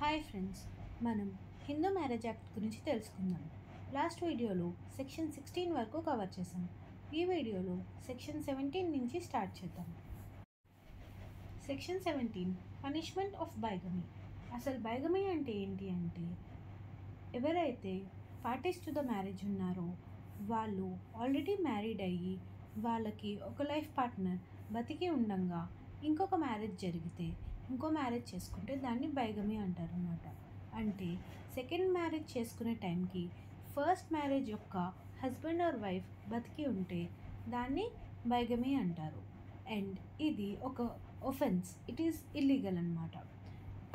Hi friends, మనం Hindu marriage act గురించి తెలుసుకుందాం. లాస్ట్ వీడియోలో సెక్షన్ 16 వరకు కవర్ చేసాం. ఈ వీడియోలో సెక్షన్ 17 నుంచి స్టార్ట్ చేద్దాం. Section 17 punishment of బైగమీ. అసలు బైగమీ అంటే ఏంటి అంటే, ఎవరైతే పార్టీస్ టు ద మ్యారేజ్ ఉన్నారో వాళ్ళు ఆల్రెడీ మ్యారీడ్ అయ్యి వాళ్ళకి ఒక లైఫ్ పార్ట్నర్ బతికి ఉండంగా ఇంకొక మ్యారేజ్ జరిగితే ఇంకో మ్యారేజ్ చేసుకుంటే దాన్ని బైగమీ అంటారు అన్నమాట. అంటే సెకండ్ మ్యారేజ్ చేసుకునే టైంకి ఫస్ట్ మ్యారేజ్ యొక్క హస్బెండ్ ఆర్ వైఫ్ బతికి ఉంటే దాన్ని బైగమీ అంటారు. అండ్ ఇది ఒక ఒఫెన్స్, ఇట్ ఈస్ ఇల్లీగల్ అన్నమాట.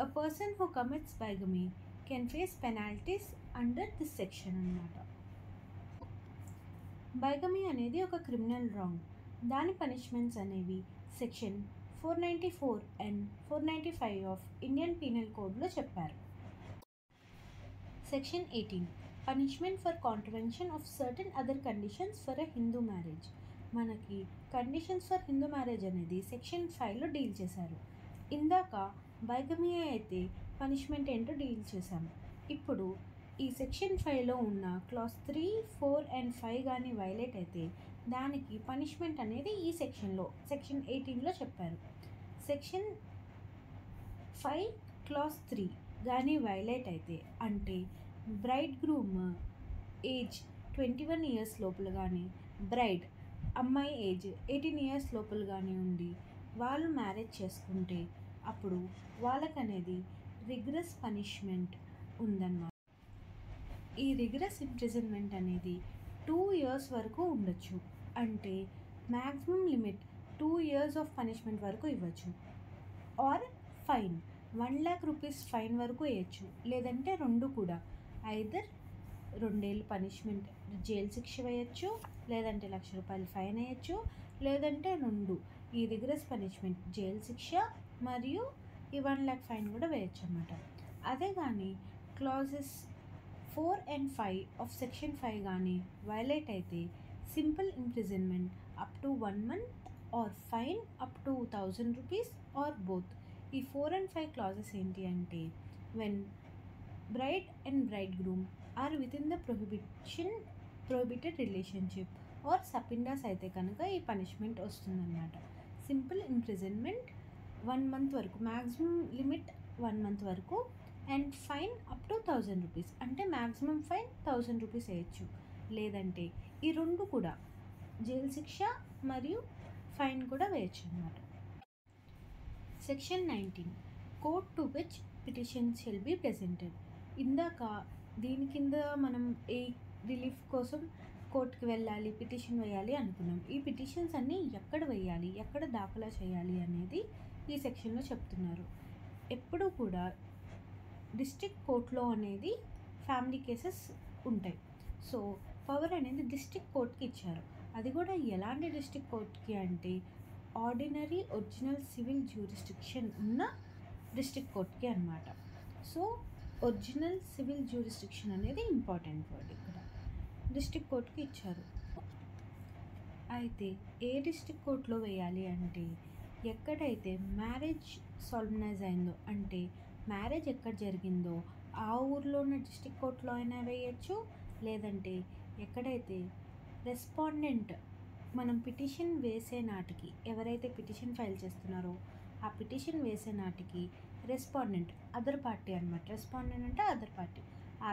A person who commits బైగమీ can face penalties under this section అన్నమాట. బైగమీ అనేది ఒక క్రిమినల్ రాంగ్. దాని పనిష్మెంట్స్ అనేవి section 494 and 495 of Indian penal కోడ్లో చెప్పారు. Section 18 punishment for contravention of certain other conditions for a Hindu marriage. మనకి conditions for Hindu marriage అనేది section 5లో deal చేశారు. ఇందాక బైగమీ అయితే పనిష్మెంట్ ఏంటో డీల్ చేశాము. ఇప్పుడు ఈ సెక్షన్ 5లో ఉన్న క్లాస్ 3, 4 అండ్ 5 కానీ వైలేట్ అయితే దానికి పనిష్మెంట్ అనేది ఈ సెక్షన్ 18లో చెప్పారు. సెక్షన్ 5 క్లాస్ 3 కానీ వైలేట్ అయితే అంటే బ్రైడ్ గ్రూమ్ ఏజ్ 21 ఇయర్స్ లోపల కానీ బ్రైడ్ అమ్మాయి ఏజ్ 18 ఇయర్స్ లోపల కానీ ఉండి వాళ్ళు మ్యారేజ్ చేసుకుంటే అప్పుడు వాళ్ళకనేది రిగ్రెస్ పనిష్మెంట్ ఉందన్నమాట. ఈ రిగ్రెస్ ఇంప్రిజన్మెంట్ అనేది 2 years వరకు ఉండొచ్చు. అంటే maximum limit 2 years of punishment వరకు ఇవ్వచ్చు. Or fine 1 lakh rupees fine వరకు వేయచ్చు. లేదంటే రెండు కూడా, ఐదర్ 2 ఏళ్ళు పనిష్మెంట్ జైలు శిక్ష వేయచ్చు, లేదంటే ₹1,00,000 ఫైన్ వేయచ్చు, లేదంటే రెండు ఈ రిగ్రెస్ పనిష్మెంట్ జైలు శిక్ష మరియు ఈ 1 lakh ఫైన్ కూడా వేయచ్చు అన్నమాట. అదే కానీ క్లాజెస్ 4 and 5 ఆఫ్ సెక్షన్ 5 కానీ వైలేట్ అయితే simple imprisonment up to 1 month or fine up to 1,000 rupees or both. ఈ 4 and 5 క్లాజెస్ ఏంటి అంటే, when bride and bridegroom are within the prohibited relationship or sapindas అయితే కనుక ఈ punishment వస్తుందన్నమాట. Simple imprisonment 1 month వరకు, maximum limit 1 month వరకు, and fine up to 1,000 rupees. అంటే మ్యాక్సిమం ఫైన్ 1,000 rupees వేయచ్చు. లేదంటే ఈ రెండు కూడా జైలు శిక్ష మరియు ఫైన్ కూడా వేయచ్చు అన్నమాట. Section 19 court to which petition shall be presented. ఇందాక దీని కింద మనం ఏ రిలీఫ్ కోసం కోర్టుకి వెళ్ళాలి, పిటిషన్ వేయాలి అనుకున్నాం. ఈ పిటిషన్స్ అన్నీ ఎక్కడ వేయాలి, ఎక్కడ దాఖలా చేయాలి అనేది ఈ సెక్షన్లో చెప్తున్నారు. ఎప్పుడూ కూడా డిస్ట్రిక్ట్ కోర్టులో అనేది ఫ్యామిలీ కేసెస్ ఉంటాయి. సో పవర్ అనేది డిస్ట్రిక్ట్ కోర్ట్కి ఇచ్చారు. అది కూడా ఎలాంటి డిస్ట్రిక్ట్ కోర్ట్కి అంటే ఆర్డినరీ ఒరిజినల్ సివిల్ జ్యూరిస్డిక్షన్ ఉన్న డిస్ట్రిక్ట్ కోర్ట్కి అన్నమాట. సో ఒరిజినల్ సివిల్ జ్యూరిస్డిక్షన్ అనేది ఇంపార్టెంట్ వర్డ్. ఇక్కడ డిస్ట్రిక్ట్ కోర్ట్కి ఇచ్చారు. అయితే ఏ డిస్ట్రిక్ట్ కోర్టులో వేయాలి అంటే, ఎక్కడైతే మ్యారేజ్ సాల్మనైజ్ అయిందో అంటే మ్యారేజ్ ఎక్కడ జరిగిందో ఆ ఊర్లో ఉన్న డిస్ట్రిక్ట్ కోర్టులో అయినా వేయచ్చు. లేదంటే ఎక్కడైతే రెస్పాండెంట్ మనం పిటిషన్ వేసే నాటికి, ఎవరైతే పిటిషన్ ఫైల్ చేస్తున్నారో ఆ పిటిషన్ వేసే నాటికి రెస్పాండెంట్ అదర్ పార్టీ అన్నమాట. రెస్పాండెంట్ అంటే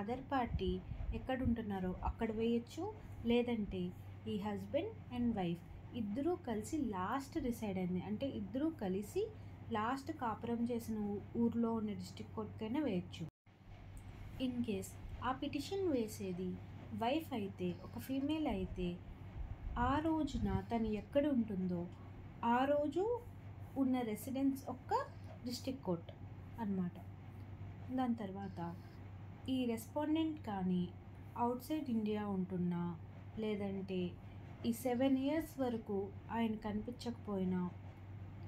అదర్ పార్టీ ఎక్కడ ఉంటున్నారో అక్కడ వేయచ్చు. లేదంటే ఈ హస్బెండ్ అండ్ వైఫ్ ఇద్దరూ కలిసి లాస్ట్ డిసైడ్ అయింది అంటే ఇద్దరూ కలిసి లాస్ట్ కాపురం చేసిన ఊర్లో ఉన్న డిస్ట్రిక్ట్ కోర్టుకైనా వేయచ్చు. ఇన్ కేస్ ఆ పిటిషన్ వేసేది వైఫ్ అయితే, ఒక ఫీమేల్ అయితే, ఆ రోజున తను ఎక్కడ ఉంటుందో ఆ రోజు ఉన్న రెసిడెన్స్ ఒక్క డిస్ట్రిక్ట్ కోర్ట్ అన్నమాట. దాని తర్వాత ఈ రెస్పాండెంట్ కానీ అవుట్ సైడ్ ఇండియా ఉంటున్నా, లేదంటే ఈ 7 years వరకు ఆయన కనిపించకపోయినా,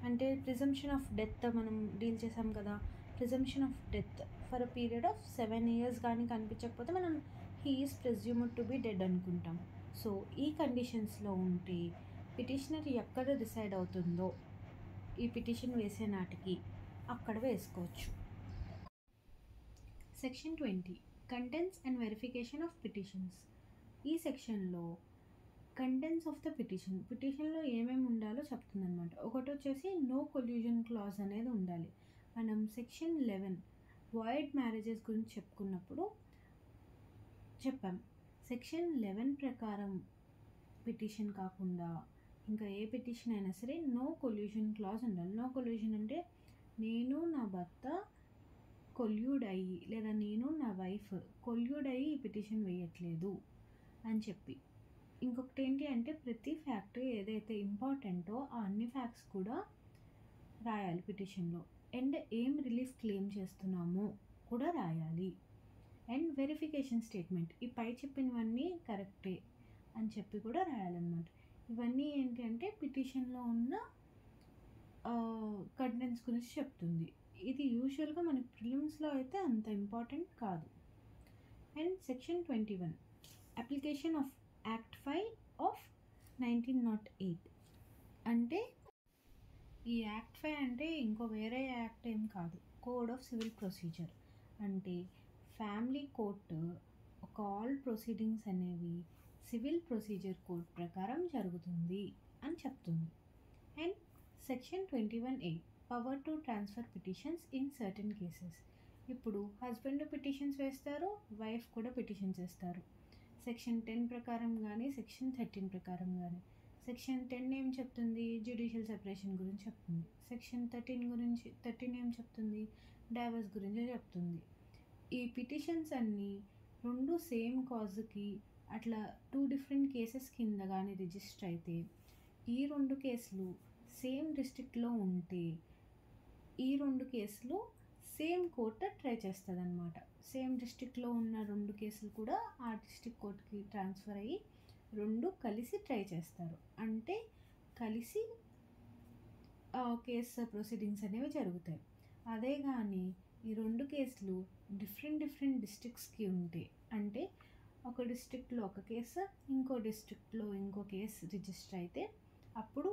అంటే ప్రిజంప్షన్ ఆఫ్ డెత్ మనం డీల్ చేసాం కదా, presumption of death for a period of 7 years కానీ కనిపించకపోతే మనం he is presumed to be dead అనుకుంటాం. సో ఈ కండిషన్స్లో ఉంటే పిటిషనర్ ఎక్కడ డిసైడ్ అవుతుందో ఈ పిటిషన్ వేసే నాటికి అక్కడ వేసుకోవచ్చు. Section 20 contents and verification of petitions. ఈ సెక్షన్లో కంటెంట్స్ ఆఫ్ ద పిటిషన్లో ఏమేమి ఉండాలో చెప్తుందన్నమాట. ఒకటి వచ్చేసి నో కొల్యూజన్ క్లాజ్ అనేది ఉండాలి. మనం సెక్షన్ 11 వాయిడ్ మ్యారేజెస్ గురించి చెప్పుకున్నప్పుడు చెప్పాం. సెక్షన్ 11 ప్రకారం పిటిషన్ కాకుండా ఇంకా ఏ పిటిషన్ అయినా సరే నో కొల్యూజన్ క్లాజ్ ఉండాలి. నో కొల్యూజన్ అంటే నేను నా భర్త కొల్యూడ్ అయ్యి లేదా నేను నా వైఫ్ కొల్యూడ్ అయ్యి ఈ పిటిషన్ వేయట్లేదు అని చెప్పి. ఇంకొకటి ఏంటి అంటే ప్రతి ఫ్యాక్ట్ ఏదైతే ఇంపార్టెంటో ఆ అన్ని ఫ్యాక్ట్స్ కూడా రాయాలి పిటిషన్లో. అండ్ ఏం రిలీఫ్ క్లెయిమ్ చేస్తున్నామో కూడా రాయాలి. అండ్ వెరిఫికేషన్ స్టేట్మెంట్ ఈ పై చెప్పినవన్నీ కరెక్టే అని చెప్పి కూడా రాయాలన్నమాట. ఇవన్నీ ఏంటి అంటే పిటిషన్లో ఉన్న కంటెంట్స్ గురించి చెప్తుంది. ఇది యూజువల్గా మనకి ప్రిలిమ్స్లో అయితే అంత ఇంపార్టెంట్ కాదు. And section 21 application of act 5 of 1908 అంటే ఈ యాక్ట్ 5 అంటే ఇంకో వేరే యాక్ట్ ఏం కాదు, కోడ్ ఆఫ్ సివిల్ ప్రొసీజర్. అంటే ఫ్యామిలీ కోర్టు ఒక ఆల్ ప్రొసీడింగ్స్ అనేవి సివిల్ ప్రొసీజర్ కోడ్ ప్రకారం జరుగుతుంది అని చెప్తుంది. And section 21A power to transfer petitions in certain cases. ఇప్పుడు హస్బెండ్ పిటిషన్స్ వేస్తారు, వైఫ్ కూడా పిటిషన్స్ వేస్తారు. సెక్షన్ 10 ప్రకారం కానీ సెక్షన్ 13 ప్రకారం కానీ. సెక్షన్ 10 ఏం చెప్తుంది? జ్యుడిషియల్ సెపరేషన్ గురించి చెప్తుంది. సెక్షన్ 13 ఏం చెప్తుంది? డైవర్స్ గురించి చెప్తుంది. ఈ పిటిషన్స్ అన్నీ రెండు సేమ్ కాజ్కి అట్లా 2 డిఫరెంట్ కేసెస్ కింద కానీ రిజిస్టర్ అయితే ఈ 2 కేసులు సేమ్ డిస్ట్రిక్ట్లో ఉంటే ఈ 2 కేసులు సేమ్ కోర్టు ట్రై చేస్తుంది అన్నమాట. సేమ్ డిస్ట్రిక్ట్లో ఉన్న 2 కేసులు కూడా ఆ డిస్ట్రిక్ట్ కోర్టుకి ట్రాన్స్ఫర్ అయ్యి 2 కలిసి ట్రై చేస్తారు. అంటే కలిసి కేసు ప్రొసీడింగ్స్ అనేవి జరుగుతాయి. అదే కానీ ఈ 2 కేసులు డిఫరెంట్ డిస్ట్రిక్ట్స్కి ఉంటే, అంటే ఒక డిస్ట్రిక్ట్లో ఒక కేసు ఇంకో డిస్ట్రిక్ట్లో ఇంకో కేసు రిజిస్టర్ అయితే అప్పుడు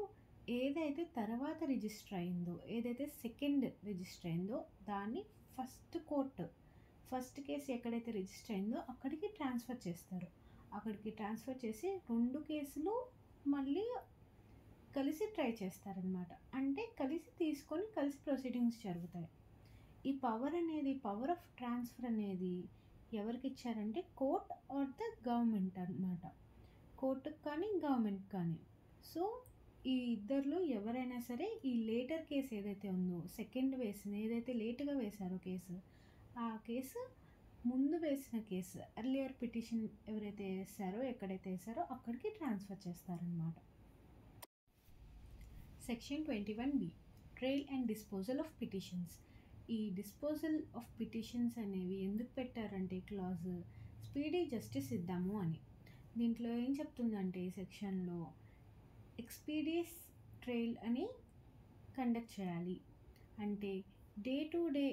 ఏదైతే తర్వాత రిజిస్టర్ అయిందో, ఏదైతే సెకండ్ రిజిస్టర్ అయిందో దాన్ని ఫస్ట్ కేసు ఎక్కడైతే రిజిస్టర్ అయిందో అక్కడికి ట్రాన్స్ఫర్ చేస్తారు. అక్కడికి ట్రాన్స్ఫర్ చేసి 2 కేసులు మళ్ళీ కలిసి ట్రై చేస్తారనమాట. అంటే కలిసి తీసుకొని కలిసి ప్రొసీడింగ్స్ జరుగుతాయి. ఈ పవర్ ఆఫ్ ట్రాన్స్ఫర్ అనేది ఎవరికి ఇచ్చారంటే కోర్ట్ ఆర్ ద గవర్నమెంట్ అనమాట. కోర్టుకు కానీ గవర్నమెంట్ కానీ. సో ఈ ఇద్దరిలో ఎవరైనా సరే ఈ లేటర్ కేసు ఏదైతే ఉందో, సెకండ్ ఏదైతే లేట్గా వేశారో కేసు, ఆ కేసు ముందు వేసిన కేసు ఎర్లియర్ పిటిషన్ ఎవరైతే వేశారో ఎక్కడైతే వేశారో అక్కడికి ట్రాన్స్ఫర్ చేస్తారనమాట. Section 21B trial and disposal of petitions. ఈ డిస్పోజల్ ఆఫ్ పిటిషన్స్ అనేవి ఎందుకు పెట్టారంటే క్లాజ్ స్పీడీ జస్టిస్ ఇద్దాము అని. దీంట్లో ఏం చెప్తుందంటే ఈ సెక్షన్లో ఎక్స్పీడియస్ ట్రయల్ అని కండక్ట్ చేయాలి. అంటే డే టు డే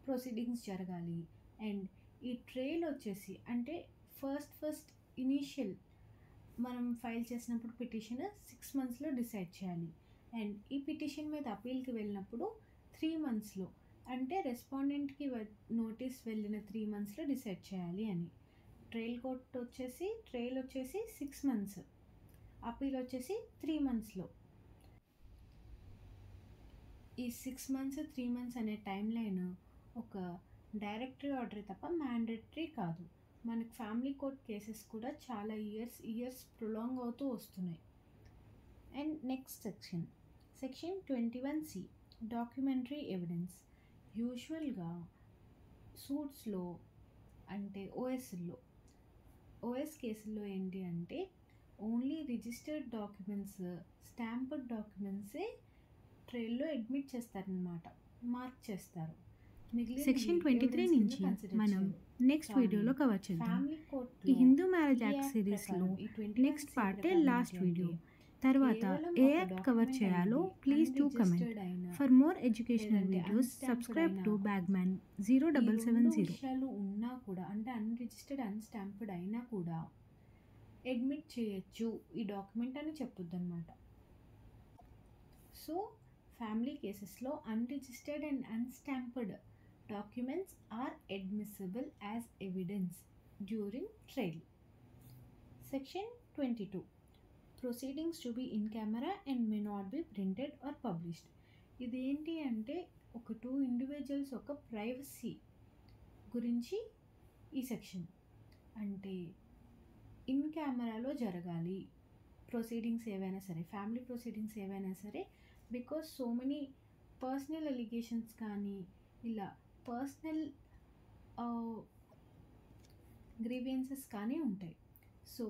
ప్రొసీడింగ్స్ జరగాలి. అండ్ ఈ ట్రయల్ వచ్చేసి అంటే ఫస్ట్ ఇనీషియల్ మనం ఫైల్ చేసినప్పుడు పిటిషన్ 6 monthsలో డిసైడ్ చేయాలి. అండ్ ఈ పిటిషన్ మీద అపీల్కి వెళ్ళినప్పుడు 3 monthsలో, అంటే రెస్పాండెంట్కి నోటీస్ వెళ్ళిన 3 monthsలో డిసైడ్ చేయాలి అని. ట్రయల్ వచ్చేసి 6 months, అపీల్ వచ్చేసి 3 monthsలో. ఈ 6 months 3 months అనే టైం లైన్ ఒక డైరెక్టరీ ఆర్డర్ తప్ప మ్యాండేటరీ కాదు. మనకి ఫ్యామిలీ కోర్ట్ కేసెస్ కూడా చాలా ఇయర్స్ ప్రొలాంగ్ అవుతూ వస్తున్నాయి. And next section 21C documentary evidence. యూజువల్గా సూట్స్లో అంటే ఓఎస్ కేసుల్లో ఏంటి అంటే ఓన్లీ రిజిస్టర్డ్ డాక్యుమెంట్స్, స్టాంప్డ్ డాక్యుమెంట్సే ట్రయల్లో అడ్మిట్ చేస్తారనమాట, మార్క్ చేస్తారు. సెక్షన్ 23 నుంచి మనం నెక్స్ట్ వీడియోలో కవర్ చేద్దాం. ఈ హిందూ మ్యారేజ్ యాక్ట్ సిరీస్లో నెక్స్ట్ పార్టే లాస్ట్ వీడియో. తర్వాత ఏ యాక్ట్ కవర్ చేయాలో please do comment. For more educational videos subscribe to Bagman 0770. విషయాలు ఉన్నా కూడా, అంటే అన్రిజిస్టర్డ్ అన్స్టాంప్డ్ అయినా కూడా అడ్మిట్ చేయొచ్చు ఈ డాక్యుమెంట్ అని చెప్పొద్దు అనమాట. సో ఫ్యామిలీ కేసెస్లో unregistered and unstamped documents are admissible as evidence during trial. Section 22 proceedings to be in camera and may not be printed or published. ఇదేంటి అంటే ఒక 2 ఇండివిజువల్స్ ఒక ప్రైవసీ గురించి ఈ సెక్షన్. అంటే ఇన్ కెమెరాలో జరగాలి ప్రొసీడింగ్స్ ఏవైనా సరే, ఫ్యామిలీ ప్రొసీడింగ్స్ ఏవైనా సరే, because so many personal allegations కానీ ఇలా పర్సనల్ గ్రీవియన్సెస్ కానీ ఉంటాయి. సో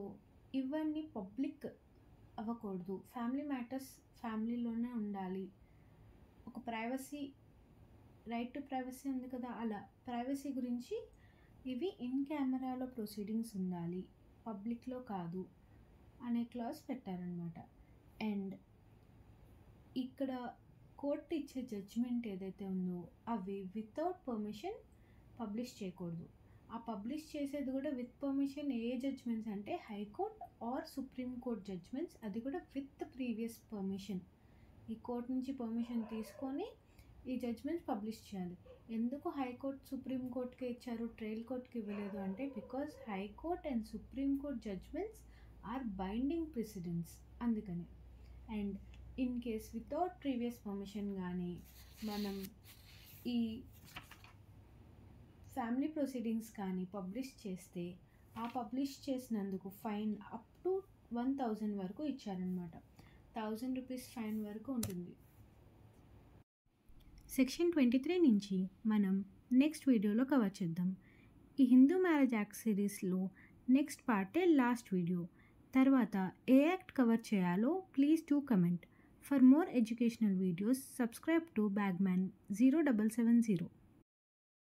ఇవన్నీ పబ్లిక్ అవ్వకూడదు. ఫ్యామిలీ మ్యాటర్స్ ఫ్యామిలీలోనే ఉండాలి. ఒక ప్రైవసీ, రైట్ టు ప్రైవసీ ఉంది కదా, అలా ప్రైవసీ గురించి ఇవి ఇన్ కెమెరాలో ప్రొసీడింగ్స్ ఉండాలి, పబ్లిక్లో కాదు అనే క్లాజ్ పెట్టారనమాట. అండ్ ఇక్కడ కోర్టు ఇచ్చే జడ్జ్మెంట్ ఏదైతే ఉందో అవి వితౌట్ పర్మిషన్ పబ్లిష్ చేయకూడదు. ఆ పబ్లిష్ చేసేది కూడా విత్ పర్మిషన్ ఏ జడ్జ్మెంట్స్ అంటే హైకోర్ట్ ఆర్ సుప్రీంకోర్ట్ జడ్జ్మెంట్స్, అది కూడా విత్ ప్రీవియస్ పర్మిషన్. ఈ కోర్టు నుంచి పర్మిషన్ తీసుకొని ఈ జడ్జ్మెంట్స్ పబ్లిష్ చేయాలి. ఎందుకు హైకోర్టు సుప్రీంకోర్టుకే ఇచ్చారు, ట్రయల్ కోర్టుకి ఇవ్వలేదు అంటే because high court and supreme court judgments are binding precedents, అందుకని. And in case without previous permission కానీ మనం ఈ ఫ్యామిలీ ప్రొసీడింగ్స్ కానీ పబ్లిష్ చేస్తే ఆ పబ్లిష్ చేసినందుకు ఫైన్ అప్ టు 1000 వరకు ఇచ్చారనమాట. 1000 రూపీస్ ఫైన్ వరకు ఉంటుంది. సెక్షన్ 23 నుంచి మనం నెక్స్ట్ వీడియోలో కవర్ చేద్దాం. ఈ హిందూ మ్యారేజ్ యాక్ట్ సిరీస్లో నెక్స్ట్ పార్టే లాస్ట్ వీడియో. తర్వాత ఏ యాక్ట్ కవర్ చేయాలో please do comment. For more educational videos subscribe to Bagman 0770.